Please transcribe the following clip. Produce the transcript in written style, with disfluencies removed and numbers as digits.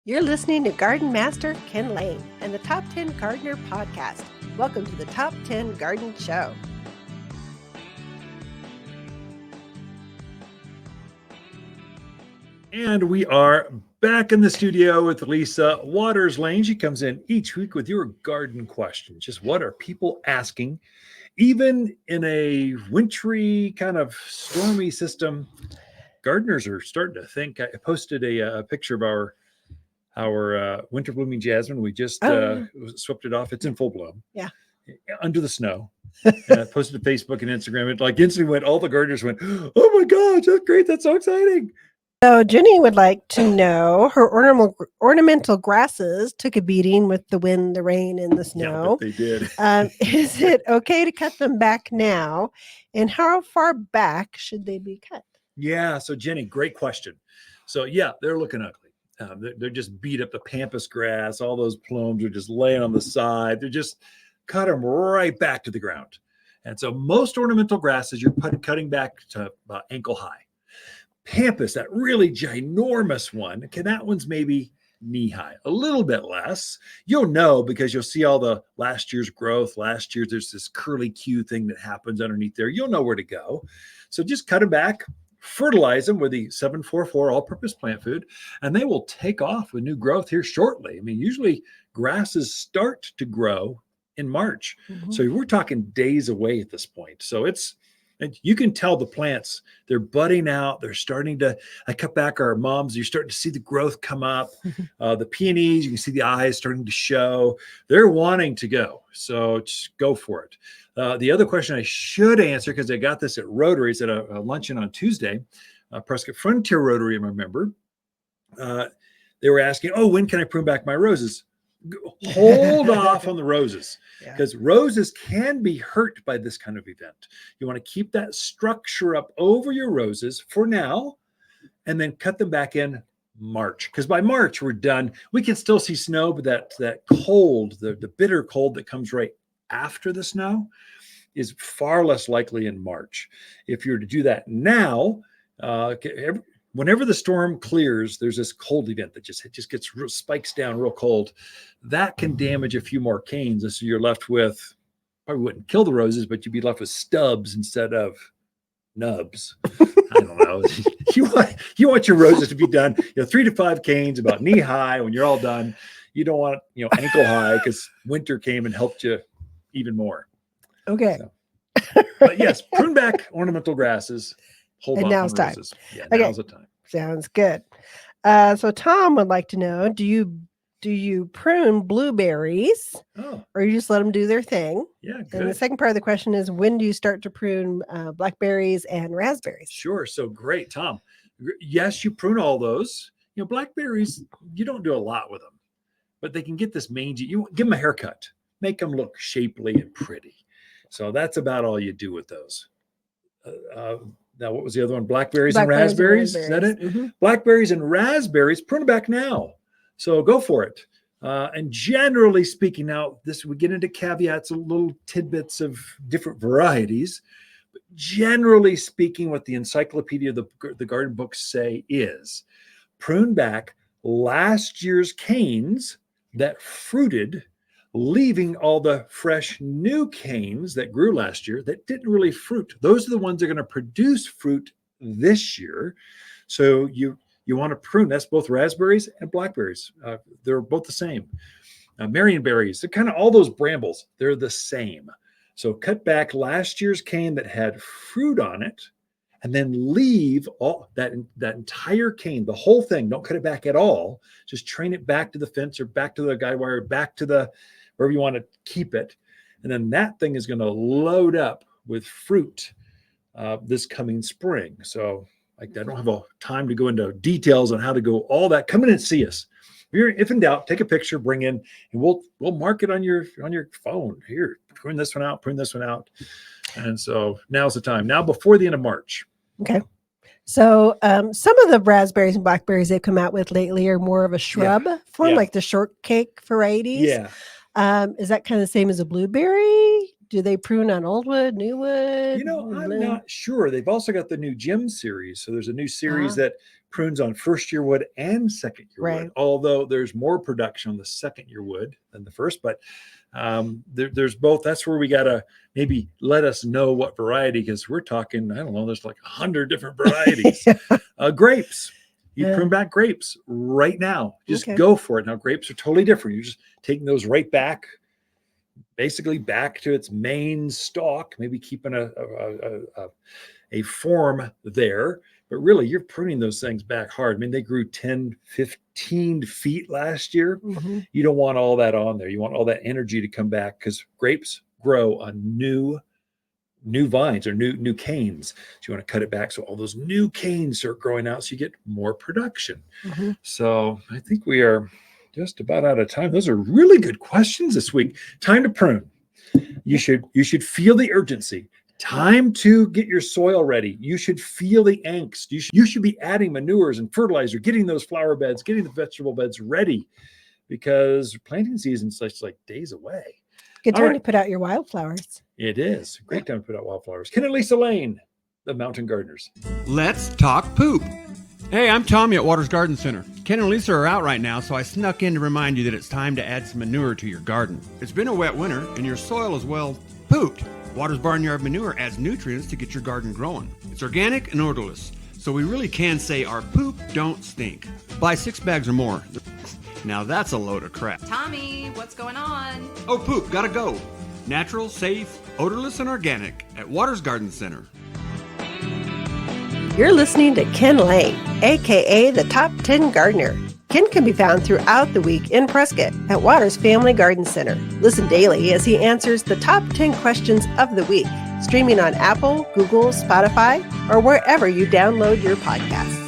You're listening to Garden Master Ken Lane and the Top 10 Gardener Podcast. Welcome to the Top 10 Garden Show. And we are back in the studio with Lisa Lain. She comes in each week with your garden questions. Just what are people asking? Even in a wintry kind of stormy system, gardeners are starting to think. I posted a picture of our winter blooming jasmine. We just swept it off. It's in full bloom. Yeah. Under the snow. And I posted to Facebook and Instagram. It like instantly went, all the gardeners went, oh my gosh, that's great. That's so exciting. So Jenny would like to know her ornamental grasses took a beating with the wind, the rain, and the snow. Yeah, they did. Is it okay to cut them back now? And how far back should they be cut? Yeah. So Jenny, great question. So yeah, they're looking ugly. They're just beat up, the pampas grass. All those plumes are just laying on the side. They're just cut them right back to the ground. And so most ornamental grasses, you're cutting back to about ankle high. Pampas, that really ginormous one, okay, that one's maybe knee high, a little bit less. You'll know because you'll see all the last year's growth. Last year, there's this curly Q thing that happens underneath there. You'll know where to go. So just cut them back, fertilize them with the 744 all-purpose plant food, and they will take off with new growth here shortly. I mean, usually grasses start to grow in March. Mm-hmm. So we're talking days away at this point. So and you can tell the plants, they're budding out. They're starting to, I cut back our mums. You're starting to see the growth come up. The peonies, you can see the eyes starting to show. They're wanting to go. So just go for it. The other question I should answer, because I got this at Rotaries at a luncheon on Tuesday, Prescott Frontier Rotary, I remember. They were asking, when can I prune back my roses? Hold off on the roses, because roses can be hurt by this kind of event. You want to keep that structure up over your roses for now, and then cut them back in March, because by March we're done. We can still see snow, but that cold, the bitter cold that comes right after the snow is far less likely in March. If you were to do that now, whenever the storm clears, there's this cold event that just gets spikes down real cold. That can damage a few more canes. And so you're left with, probably wouldn't kill the roses, but you'd be left with stubs instead of nubs. I don't know. You want your roses to be done, 3 to 5 canes about knee high when you're all done. You don't want, ankle high, because winter came and helped you even more. Okay. So, but yes, prune back ornamental grasses. Hold and off now's on time. Roses. Yeah, now's the time. Sounds good. So Tom would like to know, do you prune blueberries, or you just let them do their thing? Yeah, good. And the second part of the question is, when do you start to prune blackberries and raspberries? Sure. So great, Tom. Yes, you prune all those. Blackberries, you don't do a lot with them, but they can get this mangy. You give them a haircut, make them look shapely and pretty. So that's about all you do with those. Now, what was the other one? Blackberries and raspberries. Is that it? Mm-hmm. Blackberries and raspberries, prune them back now. So go for it. And generally speaking, now we get into caveats, little tidbits of different varieties. But generally speaking, what the encyclopedia, the garden books say is prune back last year's canes that fruited, leaving all the fresh new canes that grew last year that didn't really fruit. Those are the ones that are going to produce fruit this year. So you want to prune. That's both raspberries and blackberries. They're both the same. Marionberries, they're kind of all those brambles. They're the same. So cut back last year's cane that had fruit on it, and then leave all that entire cane, the whole thing. Don't cut it back at all. Just train it back to the fence or back to the guide wire, back to wherever you want to keep it. And then that thing is going to load up with fruit this coming spring. So I don't have time to go into details on how to go all that. Come in and see us. If in doubt, take a picture, bring in, and we'll mark it on your phone. Here, prune this one out. And so now's the time. Now before the end of March. Okay. So some of the raspberries and blackberries they've come out with lately are more of a shrub form, like the shortcake varieties. Yeah. Is that kind of the same as a blueberry? Do they prune on old wood, new wood? I'm not sure. They've also got the new Gem series. So there's a new series that prunes on first year wood and second year wood, although there's more production on the second year wood than the first, but there's both. That's where we got to maybe let us know what variety, because we're talking, I don't know, there's like 100 different varieties. Grapes. You prune back grapes right now. Just go for it. Now, grapes are totally different. You're just taking those right back, basically back to its main stalk, maybe keeping a form there. But really, you're pruning those things back hard. I mean, they grew 10, 15 feet last year. Mm-hmm. You don't want all that on there. You want all that energy to come back, because grapes grow on new vines or new canes. So you want to cut it back so all those new canes start growing out, so you get more production. Mm-hmm. So I think we are just about out of time. Those are really good questions this week. Time to prune. You should feel the urgency. Time to get your soil ready. You should feel the angst. You should be adding manures and fertilizer, getting those flower beds, getting the vegetable beds ready, because planting season's just like days away. Good time to put out your wildflowers. It is. Great time to put out wildflowers. Ken and Lisa Lain, the Mountain Gardeners. Let's talk poop. Hey, I'm Tommy at Waters Garden Center. Ken and Lisa are out right now, so I snuck in to remind you that it's time to add some manure to your garden. It's been a wet winter, and your soil is, well, pooped. Waters Barnyard Manure adds nutrients to get your garden growing. It's organic and odorless, so we really can say our poop don't stink. Buy 6 bags or more. Now that's a load of crap. Tommy, what's going on? Oh, poop, gotta go. Natural, safe, odorless, and organic at Waters Garden Center. You're listening to Ken Lain, a.k.a. the Top 10 Gardener. Ken can be found throughout the week in Prescott at Waters Family Garden Center. Listen daily as he answers the top 10 questions of the week, streaming on Apple, Google, Spotify, or wherever you download your podcasts.